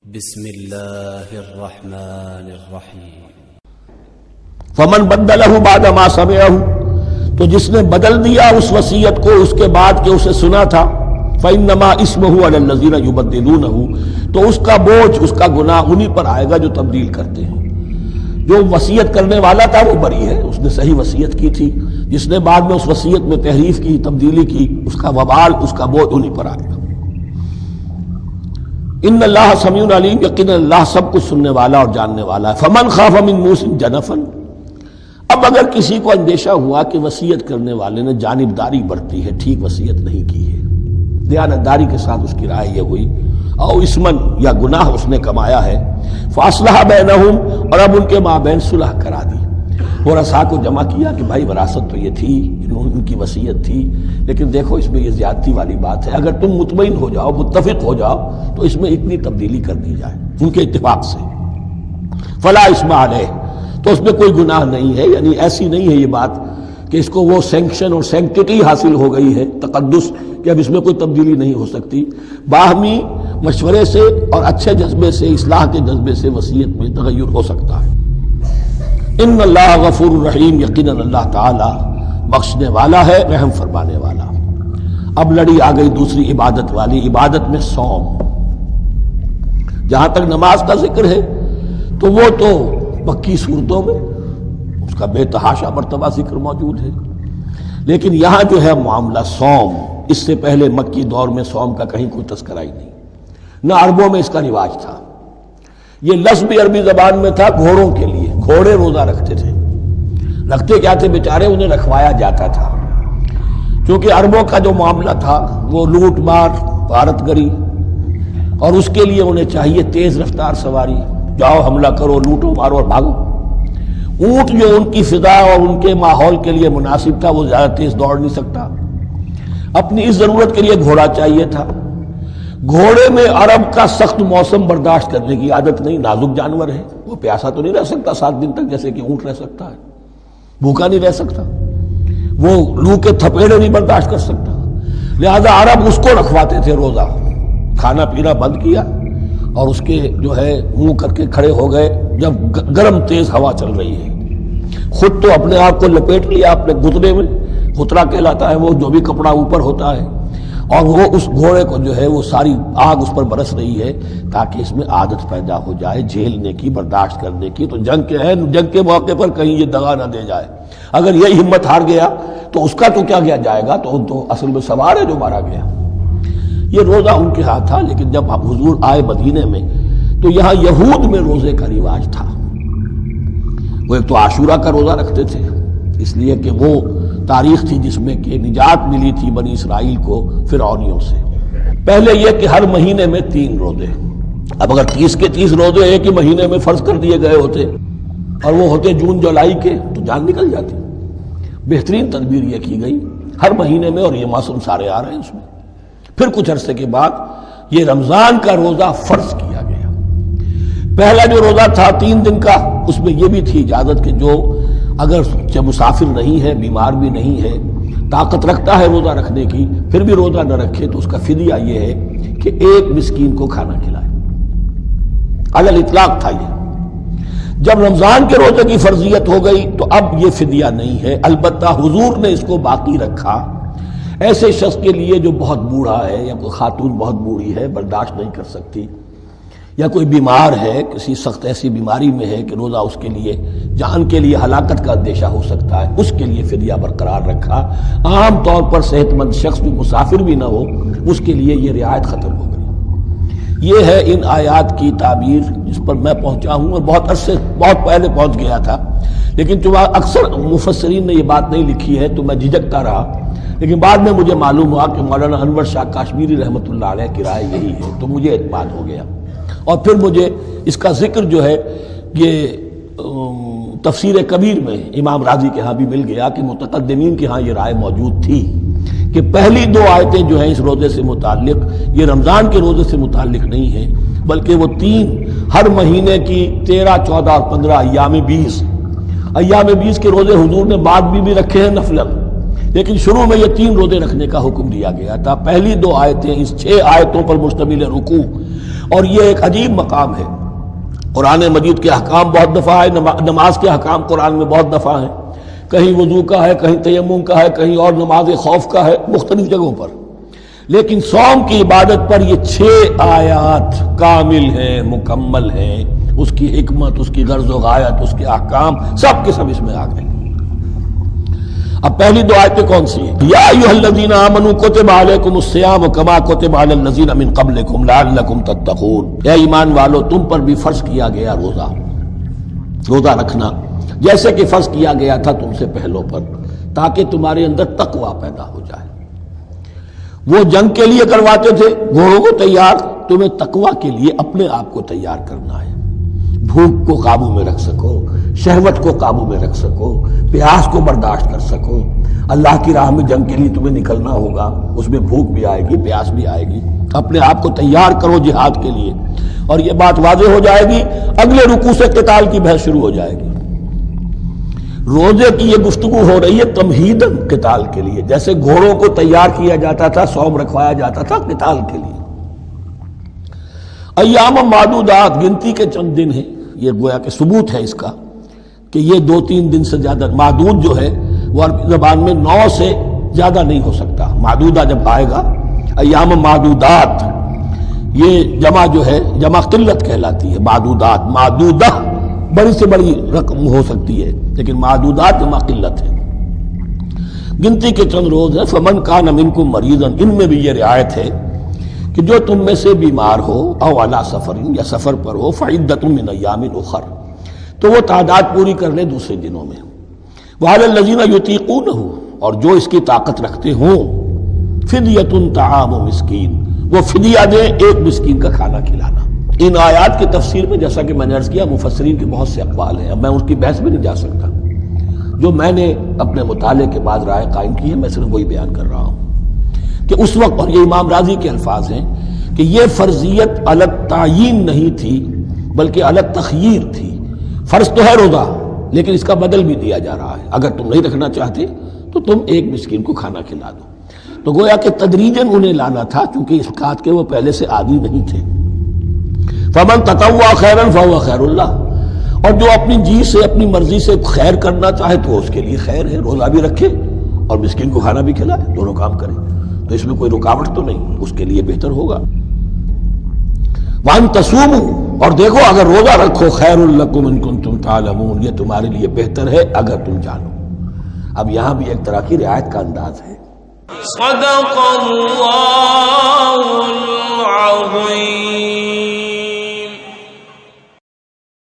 بسم اللہ الرحمن الرحیم۔ فمن بدلہ بعد ما سمعہ، تو جس نے بدل دیا اس وصیت کو اس کے بعد کہ اسے سنا تھا، فإنما اسمہ علی الذین یبدلونہ، تو اس کا بوجھ، اس کا گناہ انہی پر آئے گا جو تبدیل کرتے ہیں۔ جو وصیت کرنے والا تھا وہ بری ہے، اس نے صحیح وصیت کی تھی، جس نے بعد میں اس وصیت میں تحریف کی، تبدیلی کی، اس کا وبال، اس کا بوجھ انہی پر آئے گا۔ ان اللہ سمیع علیم، یقینا اللہ سب کچھ سننے والا اور جاننے والا ہے۔ فمن خاف من موص جنفا، اب اگر کسی کو اندیشہ ہوا کہ وصیت کرنے والے نے جانبداری برتی ہے، ٹھیک وصیت نہیں کی ہے، دیانتداری کے ساتھ اس کی رائے یہ ہوئی، او اسمن، یا گناہ اس نے کمایا ہے، فاصلح بینہم، اور اب ان کے مابین صلح کرا دی، ورثاء کو جمع کیا کہ بھائی وراثت تو یہ تھی، ان کی وصیت تھی، لیکن دیکھو اس میں یہ زیادتی والی بات ہے، اگر تم مطمئن ہو جاؤ، متفق ہو جاؤ، تو اس میں اتنی تبدیلی کر دی جائے ان کے اتفاق سے، فلا اسم علیہ، تو اس میں کوئی گناہ نہیں ہے، یعنی ایسی نہیں ہے یہ بات کہ اس کو وہ سینکشن اور سینکٹیٹی حاصل ہو گئی ہے، تقدس، کہ اب اس میں کوئی تبدیلی نہیں ہو سکتی۔ باہمی مشورے سے اور اچھے جذبے سے، اصلاح کے جذبے سے وصیت میں تغیر ہو سکتا ہے۔ ان اللہ غفور الرحیم، یقینا اللہ تعالی بخشنے والا ہے، رحم فرمانے والا۔ اب لڑی آ گئی دوسری عبادت والی، عبادت میں صوم۔ جہاں تک نماز کا ذکر ہے تو وہ تو مکی صورتوں میں اس کا بے تحاشا مرتبہ ذکر موجود ہے، لیکن یہاں جو ہے معاملہ صوم، اس سے پہلے مکی دور میں صوم کا کہیں کوئی تذکرہ ہی نہیں، نہ عربوں میں اس کا رواج تھا۔ یہ لفظ بھی عربی زبان میں تھا گھوڑوں کے لیے، گھوڑے روزہ رکھتے تھے، رکھتے کیا تھے بیچارے، انہیں رکھوایا جاتا تھا، کیونکہ عربوں کا جو معاملہ تھا وہ لوٹ مار، غارت گری، اور اس کے لیے انہیں چاہیے تیز رفتار سواری، جاؤ حملہ کرو، لوٹو مارو اور بھاگو۔ اونٹ جو ان کی فضا اور ان کے ماحول کے لیے مناسب تھا، وہ زیادہ تیز دوڑ نہیں سکتا، اپنی اس ضرورت کے لیے گھوڑا چاہیے تھا۔ گھوڑے میں عرب کا سخت موسم برداشت کرنے کی عادت نہیں، نازک جانور ہے، وہ پیاسا تو نہیں رہ سکتا 7 دن تک جیسے کہ اونٹ رہ سکتا ہے، بھوکا نہیں رہ سکتا، وہ لو کے تھپیڑے نہیں برداشت کر سکتا، لہذا عرب اس کو رکھواتے تھے روزہ، کھانا پینا بند کیا اور اس کے جو ہے منہ کر کے کھڑے ہو گئے جب گرم تیز ہوا چل رہی ہے، خود تو اپنے آپ کو لپیٹ لیا اپنے گھٹنے میں، خطرہ کہلاتا ہے وہ جو بھی کپڑا اوپر ہوتا ہے، اور وہ اس گھوڑے کو جو ہے وہ ساری آگ اس پر برس رہی ہے تاکہ اس میں عادت پیدا ہو جائے جھیلنے کی، برداشت کرنے کی۔ تو جنگ کے موقع پر کہیں یہ دغا نہ دے جائے، اگر یہی ہمت ہار گیا تو اس کا تو کیا کیا جائے گا، تو اصل میں سوار ہے جو مارا گیا۔ یہ روزہ ان کے ہاتھ تھا، لیکن جب حضور آئے مدینے میں تو یہاں یہود میں روزے کا رواج تھا، وہ ایک تو عاشورہ کا روزہ رکھتے تھے، اس لیے کہ وہ تاریخ تھی جس میں کہ نجات ملی تھی بنی اسرائیل کو فرعونیوں سے۔ پہلے یہ کہ ہر مہینے میں 3 روزے، اب اگر 30 کے 30 روزے ایک ہی مہینے میں فرض کر دیے گئے ہوتے اور وہ ہوتے جون جولائی کے تو جان نکل جاتی۔ بہترین تدبیر یہ کی گئی ہر مہینے میں، اور یہ موسم سارے آ رہے ہیں اس میں۔ پھر کچھ عرصے کے بعد یہ رمضان کا روزہ فرض کیا گیا۔ پہلا جو روزہ تھا 3 دن کا، اس میں یہ بھی تھی اجازت کہ جو اگر مسافر نہیں ہے، بیمار بھی نہیں ہے، طاقت رکھتا ہے روزہ رکھنے کی، پھر بھی روزہ نہ رکھے تو اس کا فدیہ یہ ہے کہ 1 مسکین کو کھانا کھلائے، علی الاطلاق تھا یہ۔ جب رمضان کے روزے کی فرضیت ہو گئی تو اب یہ فدیہ نہیں ہے، البتہ حضور نے اس کو باقی رکھا ایسے شخص کے لیے جو بہت بوڑھا ہے، یا کوئی خاتون بہت بوڑھی ہے برداشت نہیں کر سکتی، یا کوئی بیمار ہے، کسی سخت ایسی بیماری میں ہے کہ روزہ اس کے لیے جان کے لیے ہلاکت کا اندیشہ ہو سکتا ہے، اس کے لیے فدیہ برقرار رکھا۔ عام طور پر صحت مند شخص جو مسافر بھی نہ ہو اس کے لیے یہ رعایت ختم ہو گئی۔ یہ ہے ان آیات کی تعبیر جس پر میں پہنچا ہوں، اور بہت عرصے بہت پہلے پہنچ گیا تھا، لیکن چونکہ اکثر مفسرین نے یہ بات نہیں لکھی ہے تو میں جھجکتا رہا، لیکن بعد میں مجھے معلوم ہوا کہ مولانا انور شاہ کاشمیری رحمۃ اللہ علیہ کی رائے یہی ہے، تو مجھے اعتماد ہو گیا، اور پھر مجھے اس کا ذکر جو ہے یہ تفسیر کبیر میں امام راضی کے ہاں بھی مل گیا کہ متقدمین کے ہاں یہ رائے موجود تھی کہ پہلی 2 آیتیں جو ہیں اس روزے سے متعلق، یہ رمضان کے روزے سے متعلق نہیں ہیں، بلکہ وہ 3 ہر مہینے کی 13، 14 اور 15 ایام 20 کے روزے حضور نے بعد بھی رکھے ہیں نفلاً، لیکن شروع میں یہ 3 روزے رکھنے کا حکم دیا گیا تھا۔ پہلی 2 آیتیں اس 6 آیتوں پر مشتمل رکوع اور یہ ایک عجیب مقام ہے. قرآن مجید کے احکام بہت دفعہ ہے، نماز کے احکام قرآن میں بہت دفعہ ہیں، کہیں وضو کا ہے، کہیں تیمم کا ہے، کہیں اور نماز خوف کا ہے، مختلف جگہوں پر. لیکن صوم کی عبادت پر یہ 6 آیات کامل ہیں، مکمل ہیں. اس کی حکمت، اس کی غرض و غایت، اس کے احکام سب کے سب اس میں آ گئے. اب پہلی 2 آیتیں کون سی ہیں؟ یا ایھا الذین آمنوا کتب علیکم الصیام کما کتب علی الذین من قبلکم لعلکم تتقون. اے ایمان والو، تم پر بھی فرض کیا گیا روزہ رکھنا، جیسے کہ فرض کیا گیا تھا تم سے پہلوں پر، تاکہ تمہارے اندر تقوی پیدا ہو جائے. وہ جنگ کے لیے کرواتے تھے گھوڑوں کو تیار، تمہیں تقوی کے لیے اپنے آپ کو تیار کرنا ہے. بھوک کو قابو میں رکھ سکو، شہوت کو قابو میں رکھ سکو، پیاس کو برداشت کر سکو. اللہ کی راہ میں جنگ کے لیے تمہیں نکلنا ہوگا، اس میں بھوک بھی آئے گی، پیاس بھی آئے گی. اپنے آپ کو تیار کرو جہاد کے لیے. اور یہ بات واضح ہو جائے گی، اگلے رکوع سے قتال کی بحث شروع ہو جائے گی. روزے کی یہ گفتگو ہو رہی ہے تمہیداً قتال کے لیے، جیسے گھوڑوں کو تیار کیا جاتا تھا، صوم رکھوایا جاتا تھا قتال کے لیے. ایام معدودات، گنتی کے چند دن ہیں. یہ گویا کہ ثبوت ہے اس کا کہ یہ 2-3 دن سے زیادہ. معدود جو ہے وہ عربی زبان میں 9 سے زیادہ نہیں ہو سکتا. معدودہ جب آئے گا، ایام معدودات، یہ جمع جو ہے جمع قلت کہلاتی ہے. معدودات، معدودہ بڑی سے بڑی رقم ہو سکتی ہے، لیکن معدودات جمع قلت ہے. گنتی کے چند روز ہیں. فمن کان منکم مریضا، ان میں بھی یہ رعایت ہے کہ جو تم میں سے بیمار ہو، او علی سفر، یا سفر پر ہو، فعدۃ من ایام اخر، تو وہ تعداد پوری کر لے دوسرے دنوں میں. وعلی الذین یطیقونہ، اور جو اس کی طاقت رکھتے ہوں، فدیۃ طعام مسکین، وہ فدیہ دیں، ایک مسکین کا کھانا کھلانا. ان آیات کی تفسیر میں جیسا کہ میں نے عرض کیا مفسرین کے بہت سے اقوال ہیں. اب میں اس کی بحث بھی نہیں جا سکتا. جو میں نے اپنے مطالعے کے بعد رائے قائم کی ہے، میں صرف وہی بیان کر رہا ہوں کہ اس وقت، اور یہ امام راضی کے الفاظ ہیں، کہ یہ فرضیت الگ تعیین نہیں تھی بلکہ الگ تخییر تھی. فرض تو ہے روزہ، لیکن اس کا بدل بھی دیا جا رہا ہے. اگر تم نہیں رکھنا چاہتے تو تم ایک مسکین کو کھانا کھلا دو. تو گویا کہ تدریجاً انہیں لانا تھا، چونکہ اس بات کے وہ پہلے سے عادی نہیں تھے. فمن تطوع خیرا فهو خیر اللہ، اور جو اپنی جی سے، اپنی مرضی سے خیر کرنا چاہے تو اس کے لیے خیر ہے. روزہ بھی رکھے اور مسکین کو کھانا بھی کھلائے، دونوں کام کرے، تو اس میں کوئی رکاوٹ تو نہیں، اس کے لیے بہتر ہوگا. وان تصوموا، اور دیکھو اگر روزہ رکھو، خیر لکم ان کنتم تعلمون، یہ تمہارے لیے بہتر ہے اگر تم جانو. اب یہاں بھی ایک طرح کی رعایت کا انداز ہے. صدق اللہ العظیم.